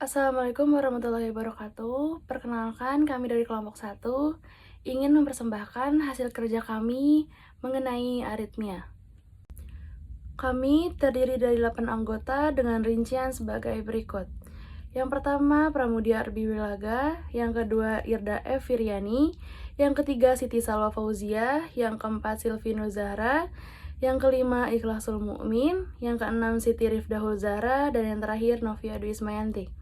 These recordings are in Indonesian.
Assalamualaikum warahmatullahi wabarakatuh. Perkenalkan, kami dari kelompok 1 ingin mempersembahkan hasil kerja kami mengenai aritmia. Kami terdiri dari 8 anggota dengan rincian sebagai berikut. Yang pertama, Pramudia Arbi Wilaga. Yang kedua, Irda F. Firyani. Yang ketiga, Siti Salwa Fauzia. Yang keempat, Silvino Zahra. Yang kelima, Ikhlasul Mukmin. Yang keenam, Siti Rifdahul Zahra. Dan yang terakhir, Novia Dwi Ismayanti.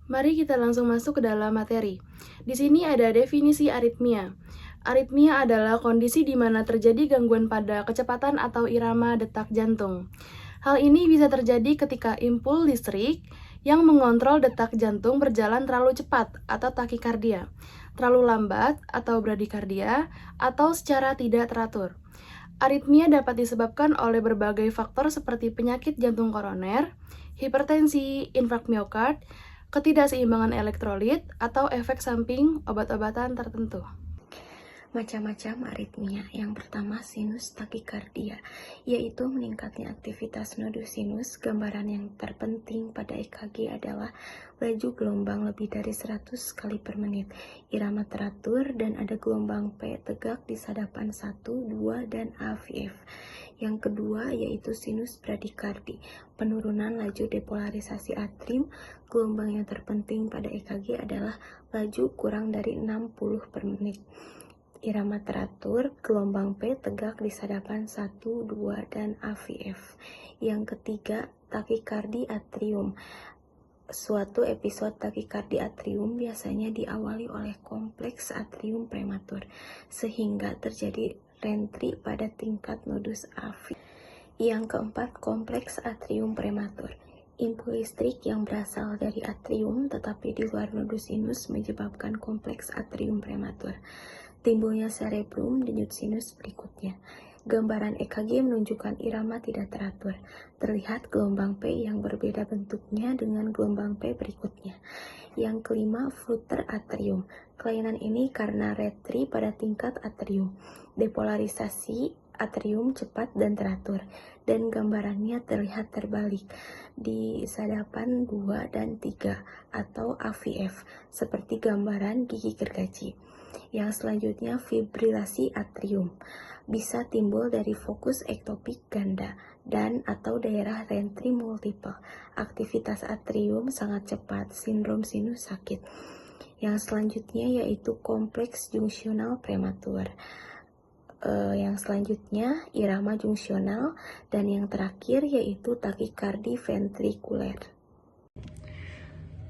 Mari kita langsung masuk ke dalam materi. Di sini ada definisi aritmia. Aritmia adalah kondisi di mana terjadi gangguan pada kecepatan atau irama detak jantung. Hal ini bisa terjadi ketika impul listrik yang mengontrol detak jantung berjalan terlalu cepat atau takikardia, terlalu lambat atau bradikardia, atau secara tidak teratur. Aritmia dapat disebabkan oleh berbagai faktor seperti penyakit jantung koroner, hipertensi, infark miokard, ketidakseimbangan elektrolit, atau efek samping obat-obatan tertentu. Macam-macam aritmia. Yang pertama, sinus takikardia, yaitu meningkatnya aktivitas nodus sinus. Gambaran yang terpenting pada EKG adalah laju gelombang lebih dari 100 kali per menit, irama teratur, dan ada gelombang P tegak di sadapan 1, 2, dan AVF. Yang kedua yaitu sinus bradikardi, penurunan laju depolarisasi atrium. Gelombang yang terpenting pada EKG adalah laju kurang dari 60 per menit. Irama teratur, gelombang P tegak di sadapan 1, 2, dan AVF. Yang ketiga, takikardi atrium. Suatu episode takikardi atrium biasanya diawali oleh kompleks atrium prematur, sehingga terjadi rentri pada tingkat nodus AV. Yang keempat, kompleks atrium prematur. Impul listrik yang berasal dari atrium tetapi di luar nodus sinus menyebabkan kompleks atrium prematur. Timbulnya cerebrum denyut sinus berikutnya. Gambaran EKG menunjukkan irama tidak teratur. Terlihat gelombang P yang berbeda bentuknya dengan gelombang P berikutnya. Yang kelima, flutter atrium. Kelainan ini karena retri pada tingkat atrium. Depolarisasi atrium cepat dan teratur, dan gambarannya terlihat terbalik di sadapan 2 dan 3 atau AVF, seperti gambaran gigi gergaji. Yang selanjutnya, fibrilasi atrium bisa timbul dari fokus ektopik ganda dan atau daerah rentri multiple. Aktivitas atrium sangat cepat, sindrom sinus sakit. Yang selanjutnya yaitu kompleks jungsional prematur. Yang selanjutnya irama jungsional, dan yang terakhir yaitu takikardi ventrikuler.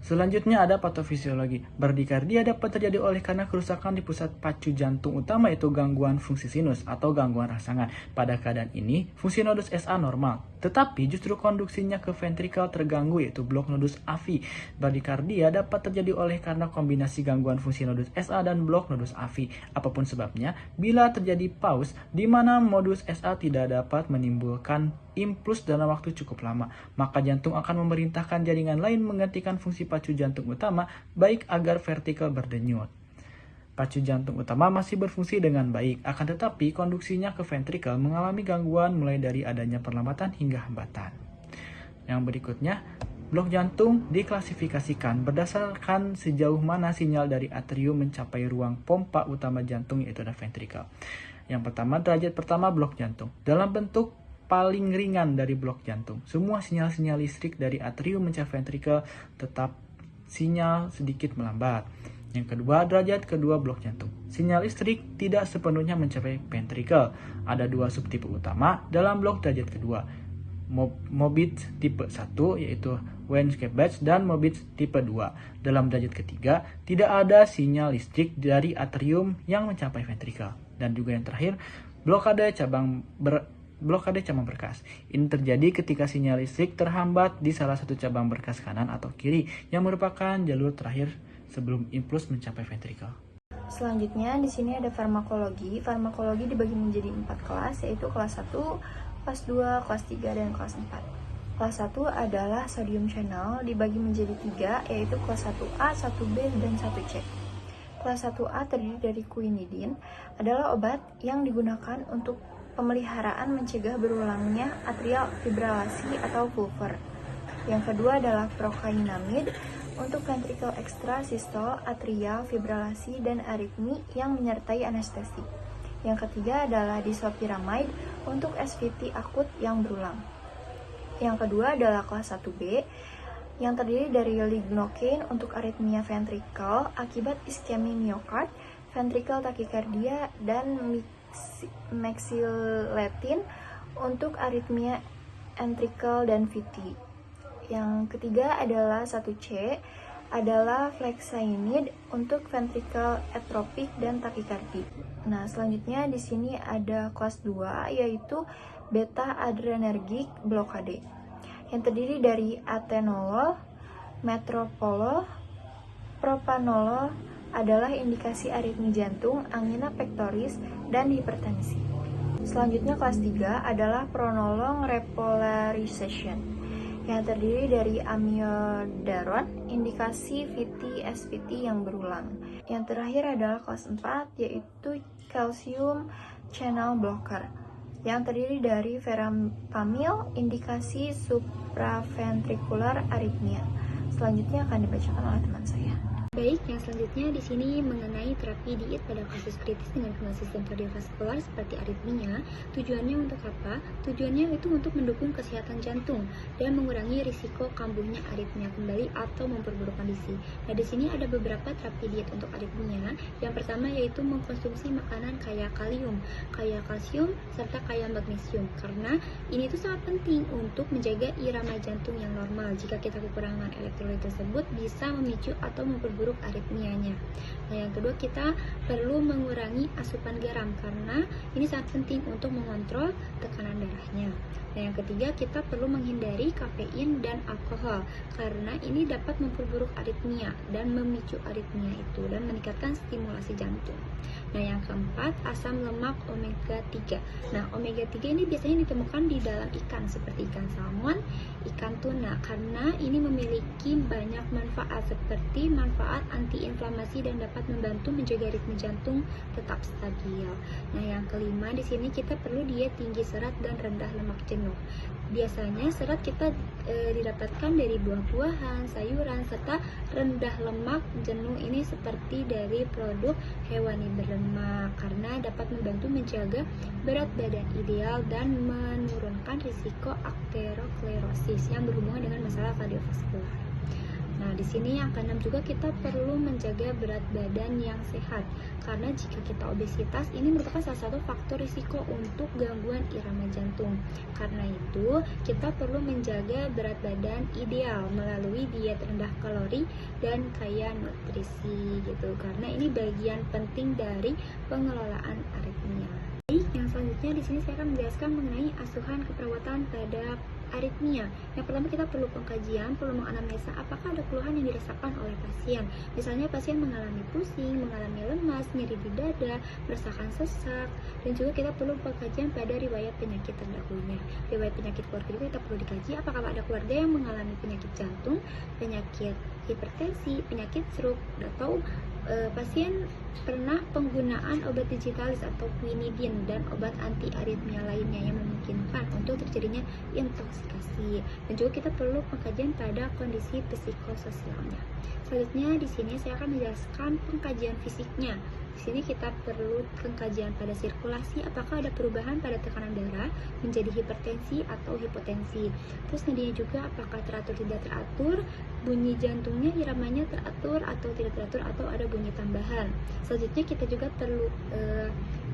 Selanjutnya ada patofisiologi. Bradikardia dapat terjadi oleh karena kerusakan di pusat pacu jantung utama, yaitu gangguan fungsi sinus atau gangguan rangsangan. Pada keadaan ini, fungsi nodus SA normal, tetapi justru konduksinya ke ventrikel terganggu, yaitu blok nodus AV. Bradikardia dapat terjadi oleh karena kombinasi gangguan fungsi nodus SA dan blok nodus AV. Apapun sebabnya, bila terjadi pause di mana modus SA tidak dapat menimbulkan impuls dalam waktu cukup lama, maka jantung akan memerintahkan jaringan lain menggantikan fungsi pacu jantung utama, baik agar vertikal berdenyut. Pacu jantung utama masih berfungsi dengan baik, akan tetapi konduksinya ke ventrikel mengalami gangguan mulai dari adanya perlambatan hingga hambatan. Yang berikutnya, blok jantung diklasifikasikan berdasarkan sejauh mana sinyal dari atrium mencapai ruang pompa utama jantung, yaitu ada ventrikel. Yang pertama, derajat pertama blok jantung dalam bentuk paling ringan dari blok jantung. Semua sinyal-sinyal listrik dari atrium mencapai ventrikel, tetap sinyal sedikit melambat. Yang kedua, derajat kedua blok jantung. Sinyal listrik tidak sepenuhnya mencapai ventrikel. Ada dua subtipe utama dalam blok derajat kedua. Mobit tipe 1 yaitu Wenskebach dan Mobit tipe 2. Dalam derajat ketiga, tidak ada sinyal listrik dari atrium yang mencapai ventrikel. Dan juga yang terakhir, blokade cabang berkas. Ini terjadi ketika sinyal listrik terhambat di salah satu cabang berkas kanan atau kiri, yang merupakan jalur terakhir sebelum impuls mencapai ventrikel. Selanjutnya di sini ada farmakologi. Farmakologi dibagi menjadi 4 kelas, yaitu kelas 1, kelas 2, kelas 3, dan kelas 4. Kelas 1 adalah sodium channel, dibagi menjadi 3, yaitu kelas 1A, 1B, dan 1C. Kelas 1A terdiri dari quinidin, adalah obat yang digunakan untuk pemeliharaan mencegah berulangnya atrial fibrillasi atau pulver. Yang kedua adalah prokainamid untuk ventricle extra, sistole, atrial, fibrilasi, dan aritmi yang menyertai anestesi. Yang ketiga adalah disopiramide untuk SVT akut yang berulang. Yang kedua adalah kelas 1B yang terdiri dari lignocaine untuk aritmia ventrikel akibat iskemi miokard, ventricle tachycardia, dan mexiletin untuk aritmia ventricle dan VT. Yang ketiga adalah 1C adalah flexainide untuk ventricle atropik dan takikardi. Nah, selanjutnya di sini ada kelas 2 yaitu beta adrenergic blockade yang terdiri dari atenolol, metoprolol, propanolol adalah indikasi aritmi jantung, angina pectoris, dan hipertensi. Selanjutnya kelas 3 adalah pronolong repolarization yang terdiri dari amiodaron, indikasi VT, SVT yang berulang. Yang terakhir adalah kelas 4 yaitu calcium channel blocker yang terdiri dari verapamil, indikasi supraventricular arrhythmia. Selanjutnya akan dibacakan oleh teman saya. Baik, yang selanjutnya di sini mengenai terapi diet pada kasus kritis dengan kelainan sistem kardiovaskular seperti aritmia. Tujuannya untuk apa? Tujuannya itu untuk mendukung kesehatan jantung dan mengurangi risiko kambuhnya aritmia kembali atau memperburuk kondisi. Nah, di sini ada beberapa terapi diet untuk aritmia. Yang pertama yaitu mengkonsumsi makanan kaya kalium, kaya kalsium, serta kaya magnesium. Karena ini tuh sangat penting untuk menjaga irama jantung yang normal. Jika kita kekurangan elektrolit tersebut bisa memicu atau memperburuk aritmianya. Nah, yang kedua kita perlu mengurangi asupan garam karena ini sangat penting untuk mengontrol tekanan darahnya. Nah, yang ketiga kita perlu menghindari kafein dan alkohol karena ini dapat memperburuk aritmia dan memicu aritmia itu dan meningkatkan stimulasi jantung. Nah, yang keempat asam lemak omega 3. Nah, omega 3 ini biasanya ditemukan di dalam ikan seperti ikan salmon, ikan tuna karena ini memiliki banyak manfaat seperti manfaat antiinflamasi dan dapat membantu menjaga ritme jantung tetap stabil. Nah, yang kelima di sini kita perlu diet tinggi serat dan rendah lemak jenuh. Biasanya serat kita didapatkan dari buah-buahan, sayuran, serta rendah lemak jenuh ini seperti dari produk hewani berlemak karena dapat membantu menjaga berat badan ideal dan menurunkan risiko aterosklerosis yang berhubungan dengan masalah kardiovaskular. Nah, di sini yang keenam juga kita perlu menjaga berat badan yang sehat karena jika kita obesitas ini merupakan salah satu faktor risiko untuk gangguan irama jantung. Karena itu, kita perlu menjaga berat badan ideal melalui diet rendah kalori dan kaya nutrisi gitu. Karena ini bagian penting dari pengelolaan aritmia. Yang selanjutnya di sini saya akan menjelaskan mengenai asuhan keperawatan pada aritmia. Yang pertama kita perlu pengkajian, perlu menganamnesa apakah ada keluhan yang dirasakan oleh pasien. Misalnya pasien mengalami pusing, mengalami lemas, nyeri di dada, merasakan sesak, dan juga kita perlu pengkajian pada riwayat penyakit terdahulunya. Riwayat penyakit keluarga juga kita perlu dikaji apakah ada keluarga yang mengalami penyakit jantung, penyakit hipertensi, penyakit stroke, atau pasien pernah penggunaan obat digitalis atau quinidin dan obat anti aritmia lainnya yang memungkinkan untuk terjadinya intoksikasi. Dan juga kita perlu pengkajian pada kondisi psikososialnya. Selanjutnya di sini saya akan menjelaskan pengkajian fisiknya. Di sini kita perlu pengkajian pada sirkulasi, apakah ada perubahan pada tekanan darah menjadi hipertensi atau hipotensi. Terus nadinya juga apakah teratur tidak teratur, bunyi jantungnya iramanya teratur atau tidak teratur atau ada bunyi tambahan. Selanjutnya kita juga perlu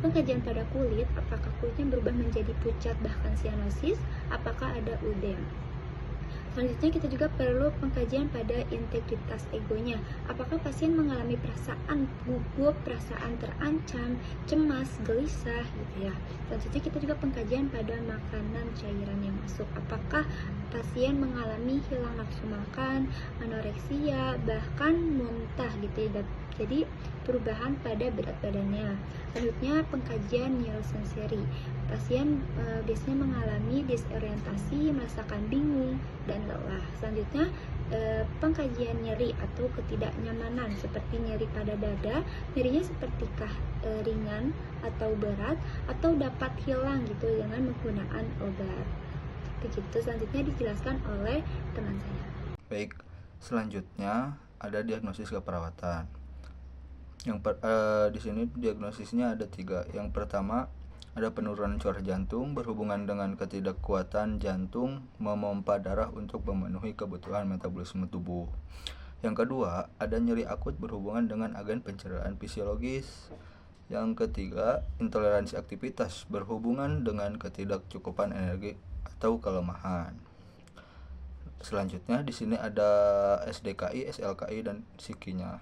pengkajian pada kulit, apakah kulitnya berubah menjadi pucat bahkan sianosis, apakah ada udem. Selanjutnya kita juga perlu pengkajian pada integritas egonya. Apakah pasien mengalami perasaan gugup, perasaan terancam, cemas, gelisah gitu ya. Selanjutnya kita juga pengkajian pada makanan cairan yang masuk. Apakah pasien mengalami hilang nafsu makan, anoreksia, bahkan muntah gitu ya. Jadi perubahan pada berat badannya. Selanjutnya pengkajian neurosensori. Pasien biasanya mengalami disorientasi, merasakan bingung dan lelah. Selanjutnya pengkajian nyeri atau ketidaknyamanan seperti nyeri pada dada, nyerinya sepertikah ringan atau berat atau dapat hilang gitu dengan menggunakan obat. Begitu, selanjutnya dijelaskan oleh teman saya. Baik, selanjutnya ada diagnosis keperawatan. Di sini diagnosisnya ada 3. Yang pertama, ada penurunan curah jantung berhubungan dengan ketidakkuatan jantung memompa darah untuk memenuhi kebutuhan metabolisme tubuh. Yang kedua, ada nyeri akut berhubungan dengan agen pencernaan fisiologis. Yang ketiga, intoleransi aktivitas berhubungan dengan ketidakcukupan energi atau kelemahan. Selanjutnya di sini ada SDKI, SLKI, dan psikinya.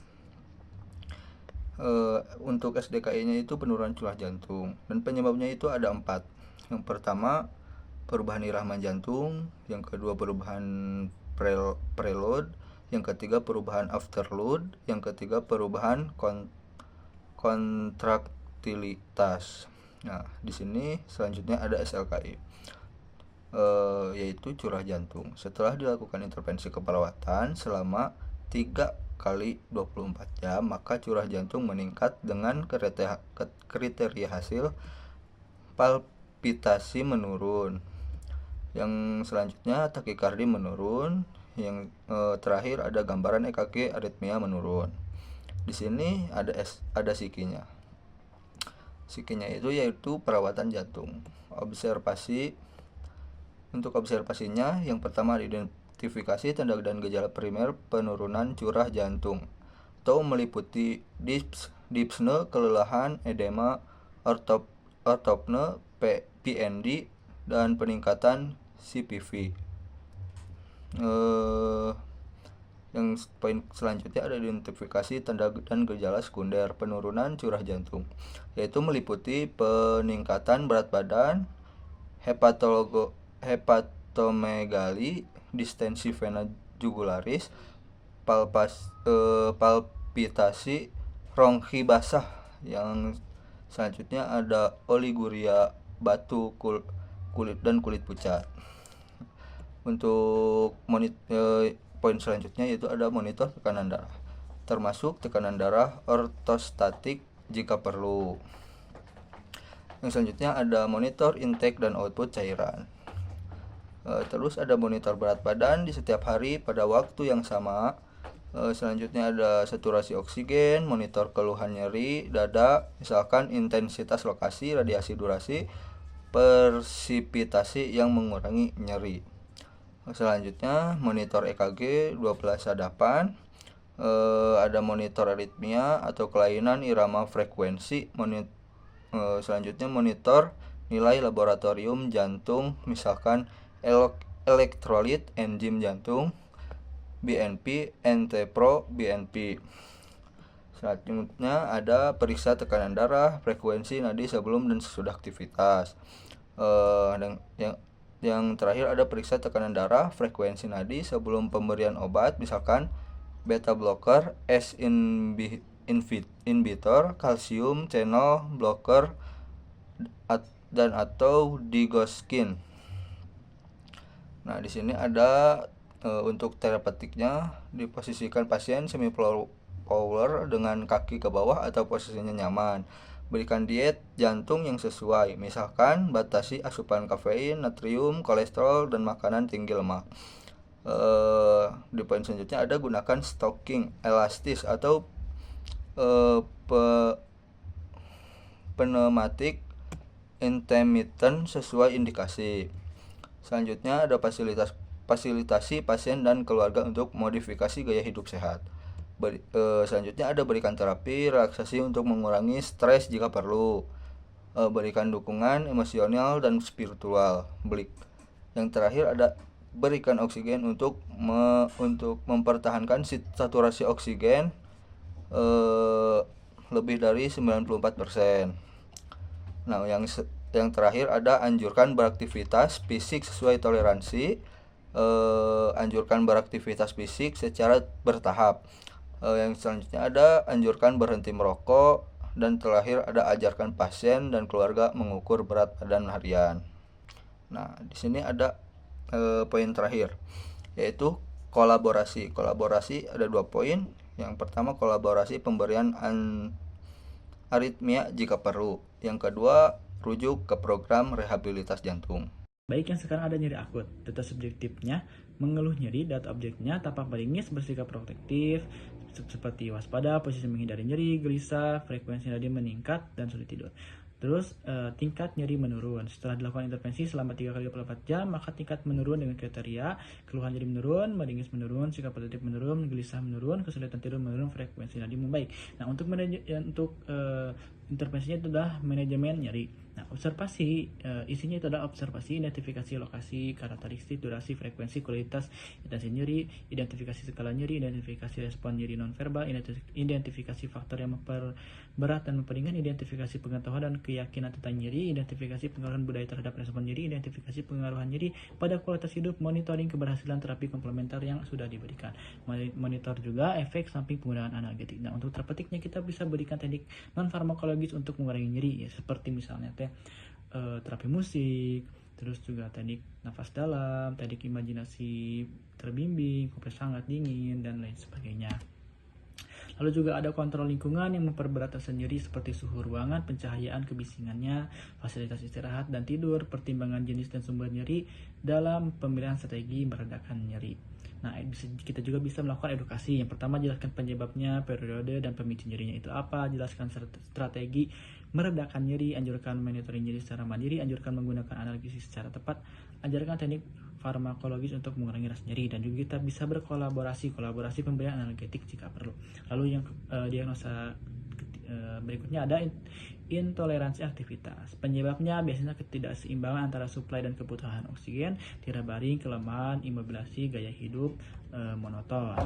Untuk SDKI-nya itu penurunan curah jantung, dan penyebabnya itu ada 4. Yang pertama, perubahan irama jantung. Yang kedua, perubahan preload. Yang ketiga, perubahan afterload. Yang ketiga, perubahan kontraktilitas. Nah, di sini selanjutnya ada SLKI, yaitu curah jantung. Setelah dilakukan intervensi keperawatan selama 3 kali 24 jam, maka curah jantung meningkat dengan kriteria hasil palpitasi menurun. Yang selanjutnya takikardi menurun. Yang terakhir ada gambaran EKG aritmia menurun. Di sini ada psikinya. Psikinya itu yaitu perawatan jantung. Untuk observasinya, yang pertama identifikasi tanda dan gejala primer penurunan curah jantung atau meliputi dyspne, kelelahan, edema, ortopne, PND, dan peningkatan CPV. Yang poin selanjutnya ada identifikasi tanda dan gejala sekunder penurunan curah jantung, yaitu meliputi peningkatan berat badan, hepatomegali, distensi vena jugularis, palpitasi, bronki basah. Yang selanjutnya ada oliguria, batu kulit dan kulit pucat. Untuk poin selanjutnya yaitu ada monitor tekanan darah, termasuk tekanan darah ortostatik jika perlu. Yang selanjutnya ada monitor intake dan output cairan. Terus ada monitor berat badan di setiap hari pada waktu yang sama. Selanjutnya ada saturasi oksigen, monitor keluhan nyeri dada, misalkan intensitas lokasi, radiasi durasi, persipitasi yang mengurangi nyeri. Selanjutnya monitor EKG 12 sadapan. Ada monitor aritmia atau kelainan irama frekuensi. Selanjutnya monitor nilai laboratorium jantung, misalkan elektrolit, enzim jantung, BNP, NT-Pro, BNP. Selanjutnya ada periksa tekanan darah, frekuensi nadi sebelum dan sesudah aktivitas. Dan yang terakhir ada periksa tekanan darah, frekuensi nadi sebelum pemberian obat, misalkan beta blocker, S inhibitor, kalsium channel blocker, dan atau digoskin. Nah, di sini ada untuk terapeutiknya, diposisikan pasien semi power dengan kaki ke bawah atau posisinya nyaman. Berikan diet jantung yang sesuai, misalkan batasi asupan kafein, natrium, kolesterol, dan makanan tinggi lemak. Di poin selanjutnya ada gunakan stocking elastis atau pneumatik intermittent sesuai indikasi. Selanjutnya ada fasilitasi pasien dan keluarga untuk modifikasi gaya hidup sehat. Selanjutnya ada berikan terapi relaksasi untuk mengurangi stres jika perlu. Berikan dukungan emosional dan spiritual. Yang terakhir ada berikan oksigen untuk mempertahankan saturasi oksigen lebih dari 94%. Nah, yang terakhir ada anjurkan beraktivitas fisik sesuai toleransi. Anjurkan beraktivitas fisik secara bertahap. Yang selanjutnya ada anjurkan berhenti merokok, dan terakhir ada ajarkan pasien dan keluarga mengukur berat badan harian. Nah, di sini ada poin terakhir, yaitu kolaborasi. Kolaborasi ada 2 poin. Yang pertama, kolaborasi pemberian aritmia jika perlu. Yang kedua, rujuk ke program rehabilitas jantung. Baik yang sekarang ada nyeri akut, data subjektifnya mengeluh nyeri, data objeknya tampak beringis, bersikap protektif, seperti waspada, posisi menghindari nyeri, gelisah, frekuensi nadi meningkat, dan sulit tidur. Terus tingkat nyeri menurun. Setelah dilakukan intervensi selama 3 kali 24 jam, maka tingkat menurun dengan kriteria keluhan nyeri menurun, meringis menurun, sikap protektif menurun, gelisah menurun, kesulitan tidur menurun, frekuensi nadi membaik. Nah, untuk intervensinya itu adalah manajemen nyeri. Nah, observasi isinya itu adalah observasi, identifikasi lokasi, karakteristik, durasi, frekuensi, kualitas, intensi nyeri, identifikasi skala nyeri, identifikasi respon nyeri nonverbal, identifikasi faktor yang memperberat dan memperingan, identifikasi pengetahuan dan keyakinan tentang nyeri, identifikasi pengaruhan budaya terhadap respon nyeri, identifikasi pengaruhan nyeri pada kualitas hidup, monitoring keberhasilan terapi komplementer yang sudah diberikan. Monitor juga efek samping penggunaan analgetik. Nah, untuk terpetiknya kita bisa berikan teknik non farmakologis untuk mengurangi nyeri, ya, seperti misalnya terapi musik, terus juga teknik nafas dalam, teknik imajinasi terbimbing, kompres hangat dingin, dan lain sebagainya. Lalu juga ada kontrol lingkungan yang memperberat rasa nyeri seperti suhu ruangan, pencahayaan, kebisingannya, fasilitas istirahat dan tidur, pertimbangan jenis dan sumber nyeri dalam pemilihan strategi meredakan nyeri. Nah, kita juga bisa melakukan edukasi. Yang pertama, jelaskan penyebabnya, periode, dan pemicu nyerinya itu apa. Jelaskan strategi meredakan nyeri, anjurkan monitoring nyeri secara mandiri, anjurkan menggunakan analgesia secara tepat, ajarkan teknik farmakologis untuk mengurangi rasa nyeri, dan juga kita bisa kolaborasi pemberian analgetik jika perlu. Lalu yang diagnosa berikutnya ada intoleransi aktivitas. Penyebabnya biasanya ketidakseimbangan antara suplai dan kebutuhan oksigen, tiara baring, kelemahan, imobilisasi, gaya hidup monoton.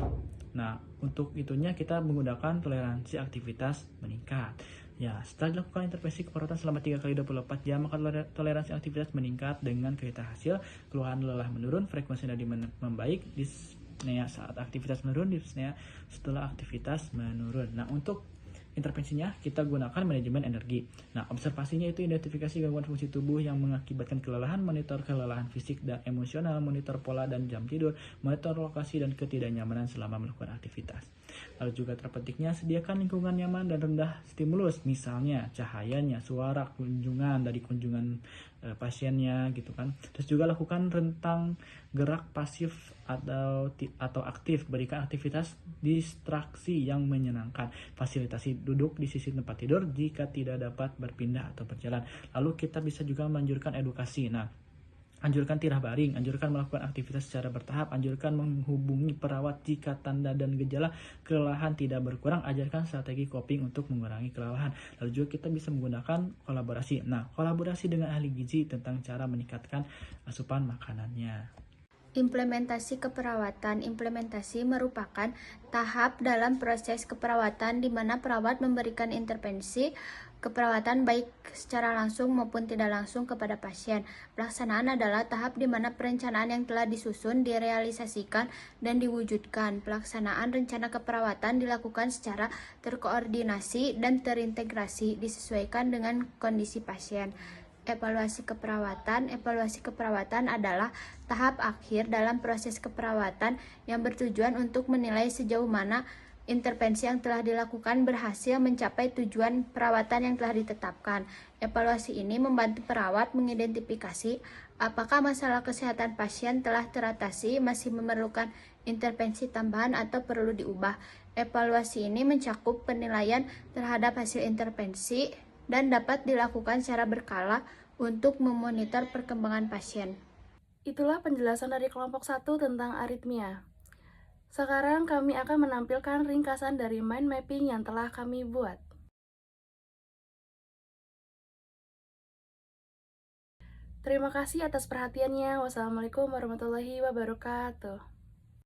Nah, untuk itunya kita menggunakan toleransi aktivitas meningkat. Ya, setelah dilakukan intervensi keperawatan selama 3 kali 24 jam, maka toleransi aktivitas meningkat dengan kereta hasil, keluhan lelah menurun, frekuensi nadi membaik, dyspnea saat aktivitas menurun, dyspnea setelah aktivitas menurun. Nah, untuk intervensinya kita gunakan manajemen energi. Nah, observasinya itu identifikasi gangguan fungsi tubuh yang mengakibatkan kelelahan, monitor kelelahan fisik dan emosional, monitor pola dan jam tidur, monitor lokasi dan ketidaknyamanan selama melakukan aktivitas. Lalu juga terpentingnya sediakan lingkungan nyaman dan rendah stimulus, misalnya cahayanya, suara, kunjungan dari kunjungan pasiennya gitu kan. Terus juga lakukan rentang gerak pasif atau aktif, berikan aktivitas distraksi yang menyenangkan, fasilitasi duduk di sisi tempat tidur jika tidak dapat berpindah atau berjalan. Lalu kita bisa juga menganjurkan edukasi. Nah, anjurkan tirah baring, anjurkan melakukan aktivitas secara bertahap, anjurkan menghubungi perawat jika tanda dan gejala kelelahan tidak berkurang, ajarkan strategi coping untuk mengurangi kelelahan. Lalu juga kita bisa menggunakan kolaborasi. Nah, kolaborasi dengan ahli gizi tentang cara meningkatkan asupan makanannya. Implementasi keperawatan. Implementasi merupakan tahap dalam proses keperawatan di mana perawat memberikan intervensi keperawatan baik secara langsung maupun tidak langsung kepada pasien. Pelaksanaan adalah tahap di mana perencanaan yang telah disusun direalisasikan dan diwujudkan. Pelaksanaan rencana keperawatan dilakukan secara terkoordinasi dan terintegrasi disesuaikan dengan kondisi pasien. Evaluasi keperawatan adalah tahap akhir dalam proses keperawatan yang bertujuan untuk menilai sejauh mana intervensi yang telah dilakukan berhasil mencapai tujuan perawatan yang telah ditetapkan. Evaluasi ini membantu perawat mengidentifikasi apakah masalah kesehatan pasien telah teratasi, masih memerlukan intervensi tambahan atau perlu diubah. Evaluasi ini mencakup penilaian terhadap hasil intervensi dan dapat dilakukan secara berkala untuk memonitor perkembangan pasien. Itulah penjelasan dari kelompok 1 tentang aritmia. Sekarang kami akan menampilkan ringkasan dari mind mapping yang telah kami buat. Terima kasih atas perhatiannya. Wassalamualaikum warahmatullahi wabarakatuh.